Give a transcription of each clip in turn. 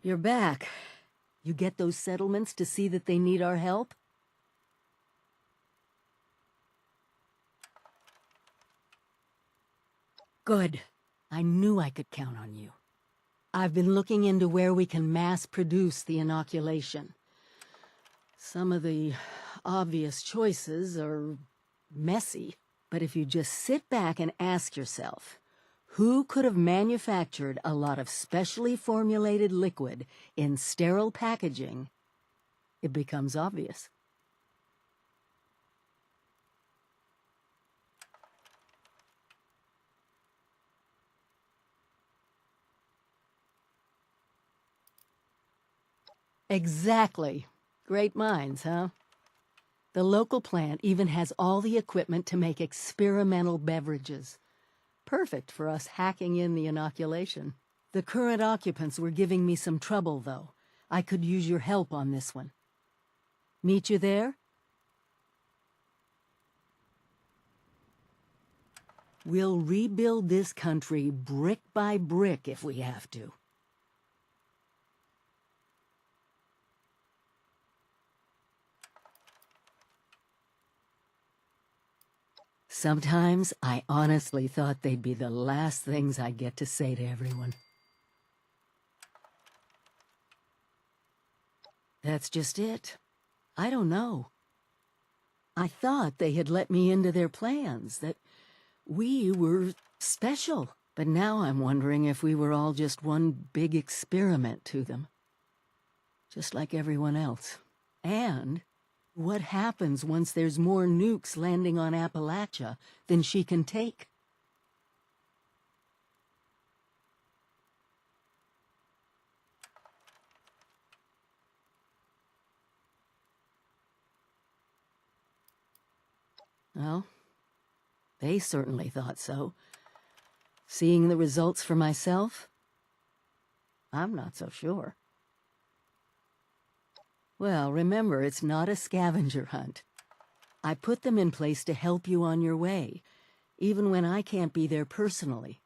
You're back. You get those settlements to see that they need our help? Good. I knew I could count on you. I've been looking into where we can mass-produce the inoculation. Some of the obvious choices are messy, but if you just sit back and ask yourself, who could have manufactured a lot of specially formulated liquid in sterile packaging, it becomes obvious. Exactly. Great minds, huh? The local plant even has all the equipment to make experimental beverages. Perfect for us hacking in the inoculation. The current occupants were giving me some trouble, though. I could use your help on this one. Meet you there? We'll rebuild this country brick by brick if we have to. Sometimes I honestly thought they'd be the last things I'd get to say to everyone. That's just it. I don't know. I thought they had let me into their plans, that we were special. But now I'm wondering if we were all just one big experiment to them. Just like everyone else. And what happens once there's more nukes landing on Appalachia than she can take? Well, they certainly thought so. Seeing the results for myself, I'm not so sure. Well, remember, it's not a scavenger hunt. I put them in place to help you on your way, even when I can't be there personally.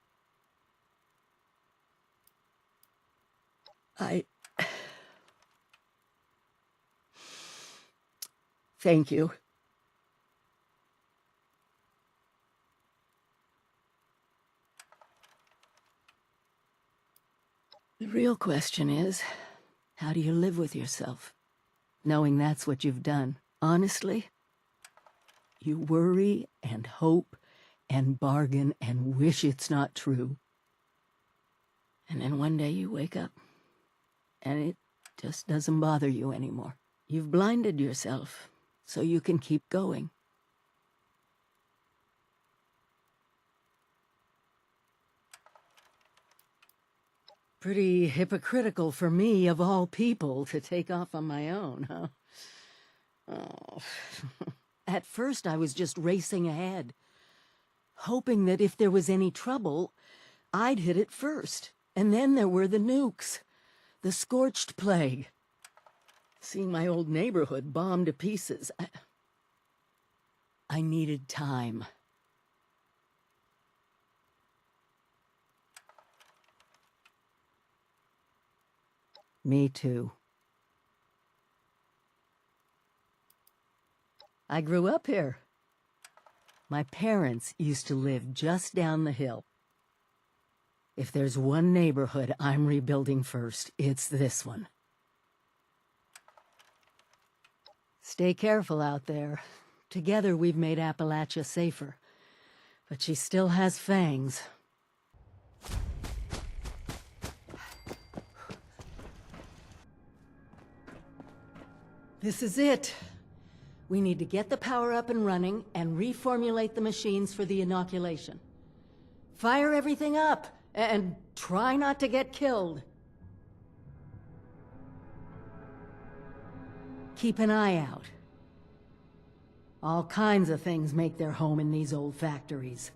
Thank you. The real question is, how do you live with yourself, knowing that's what you've done? Honestly, you worry and hope and bargain and wish it's not true. And then one day you wake up, and it just doesn't bother you anymore. You've blinded yourself, so you can keep going. Pretty hypocritical for me, of all people, to take off on my own, huh? Oh. At first I was just racing ahead, hoping that if there was any trouble, I'd hit it first. And then there were the nukes, the scorched plague. Seeing my old neighborhood bombed to pieces, I needed time. Me too. I grew up here. My parents used to live just down the hill. If there's one neighborhood I'm rebuilding first, it's this one. Stay careful out there. Together we've made Appalachia safer. But she still has fangs. This is it. We need to get the power up and running and reformulate the machines for the inoculation. Fire everything up, and try not to get killed. Keep an eye out. All kinds of things make their home in these old factories.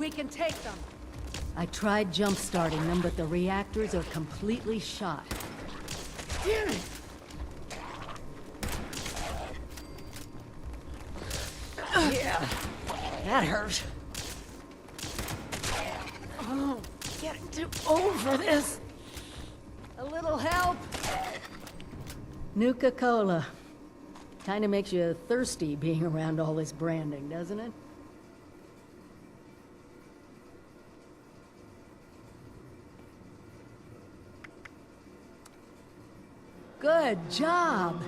we can take them. I tried jump-starting them, but the reactors are completely shot. Damn it! Yeah, that hurt. Oh, getting too old for this. A little help? Nuka Cola. Kinda makes you thirsty being around all this branding, doesn't it? Good job!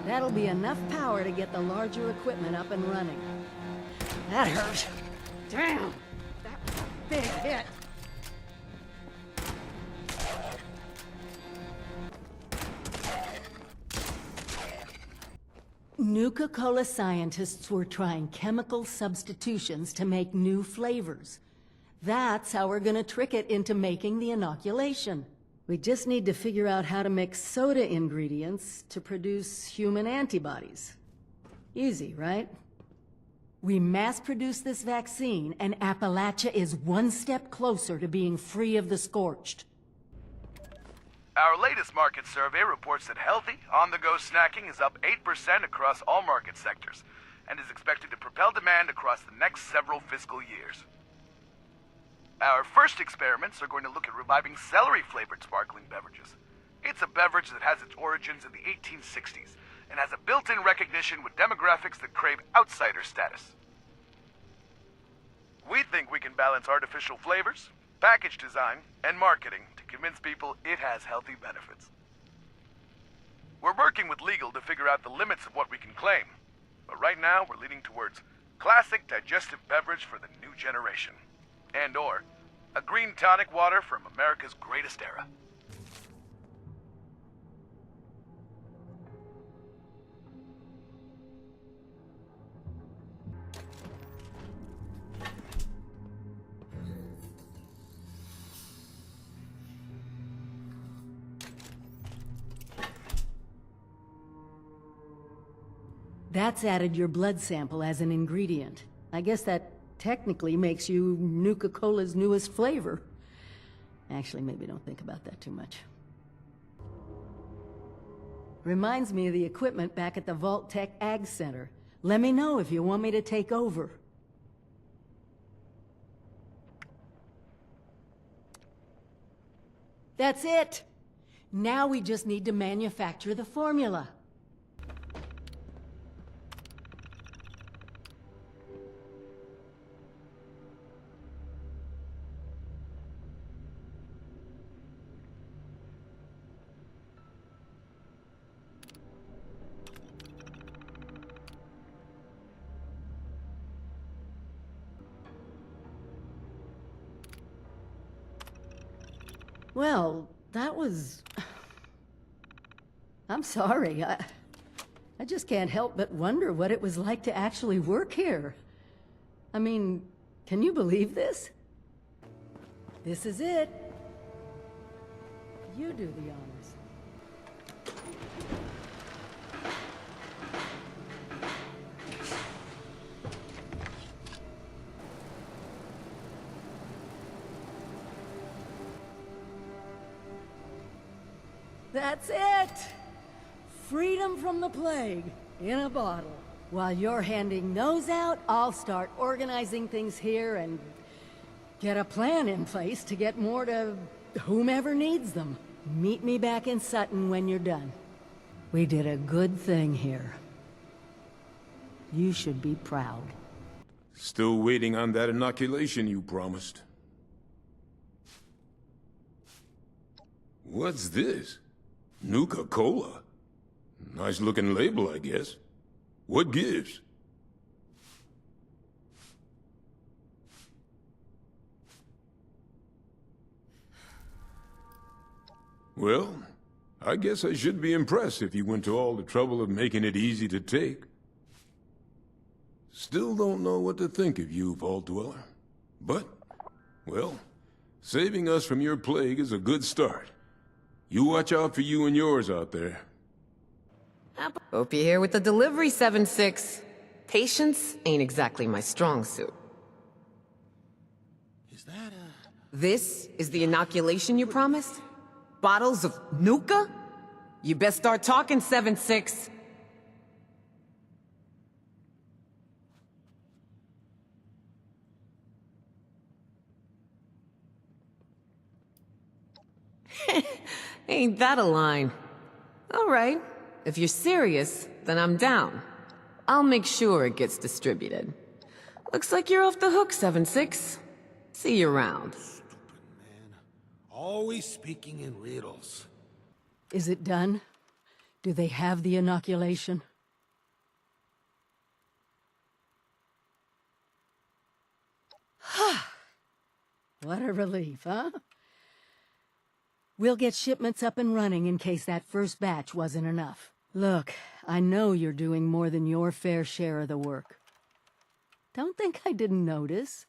That'll be enough power to get the larger equipment up and running. That hurt. Damn! That was a big hit. Nuka Cola scientists were trying chemical substitutions to make new flavors. That's how we're gonna trick it into making the inoculation. We just need to figure out how to mix soda ingredients to produce human antibodies. Easy, right? We mass-produce this vaccine, and Appalachia is one step closer to being free of the scorched. Our latest market survey reports that healthy, on-the-go snacking is up 8% across all market sectors, and is expected to propel demand across the next several fiscal years. Our first experiments are going to look at reviving celery-flavored sparkling beverages. It's a beverage that has its origins in the 1860s, and has a built-in recognition with demographics that crave outsider status. We think we can balance artificial flavors, package design, and marketing to convince people it has healthy benefits. We're working with legal to figure out the limits of what we can claim, but right now we're leaning towards classic digestive beverage for the new generation, and/or a green tonic water from America's greatest era. That's added your blood sample as an ingredient. I guess that technically makes you Nuka Cola's newest flavor. Actually, maybe don't think about that too much. Reminds me of the equipment back at the Vault Tech Ag Center. Let me know if you want me to take over. That's it! Now we just need to manufacture the formula. Well, that was... I'm sorry. I just can't help but wonder what it was like to actually work here. I mean, can you believe this? This is it. You do the honors. That's it! Freedom from the plague, in a bottle. While you're handing those out, I'll start organizing things here and get a plan in place to get more to whomever needs them. Meet me back in Sutton when you're done. We did a good thing here. You should be proud. Still waiting on that inoculation you promised. What's this? Nuka Cola? Nice looking label, I guess. What gives? Well, I guess I should be impressed if you went to all the trouble of making it easy to take. Still don't know what to think of you, Vault Dweller. But, well, saving us from your plague is a good start. You watch out for you and yours out there. Hope you're here with the delivery, 7-6. Patience ain't exactly my strong suit. Is that This is the inoculation you promised? Bottles of Nuka? You best start talking, 7-6. Ain't that a line? All right. If you're serious, then I'm down. I'll make sure it gets distributed. Looks like you're off the hook, 7-6. See you around. man? Always speaking in riddles. Is it done? Do they have the inoculation? What a relief, huh? We'll get shipments up and running in case that first batch wasn't enough. Look, I know you're doing more than your fair share of the work. Don't think I didn't notice.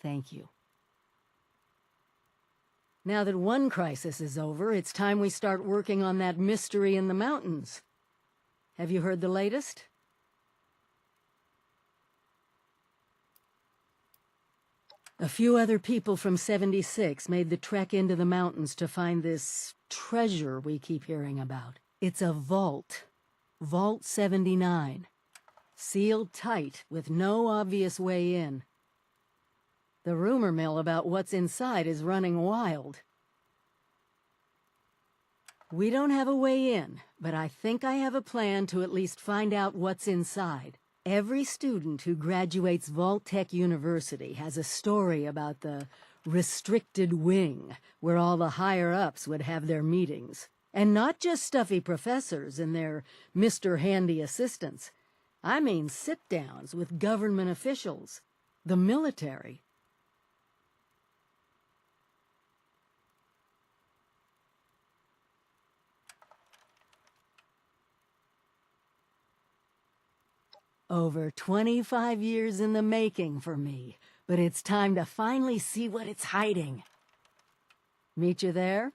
Thank you. Now that one crisis is over, it's time we start working on that mystery in the mountains. Have you heard the latest? A few other people from 76 made the trek into the mountains to find this treasure we keep hearing about. It's a vault. Vault 79. Sealed tight, with no obvious way in. The rumor mill about what's inside is running wild. We don't have a way in, but I think I have a plan to at least find out what's inside. Every student who graduates Vault-Tec University has a story about the restricted wing, where all the higher-ups would have their meetings. And not just stuffy professors and their Mr. Handy assistants. I mean sit-downs with government officials, the military. Over 25 years in the making for me, but it's time to finally see what it's hiding. Meet you there?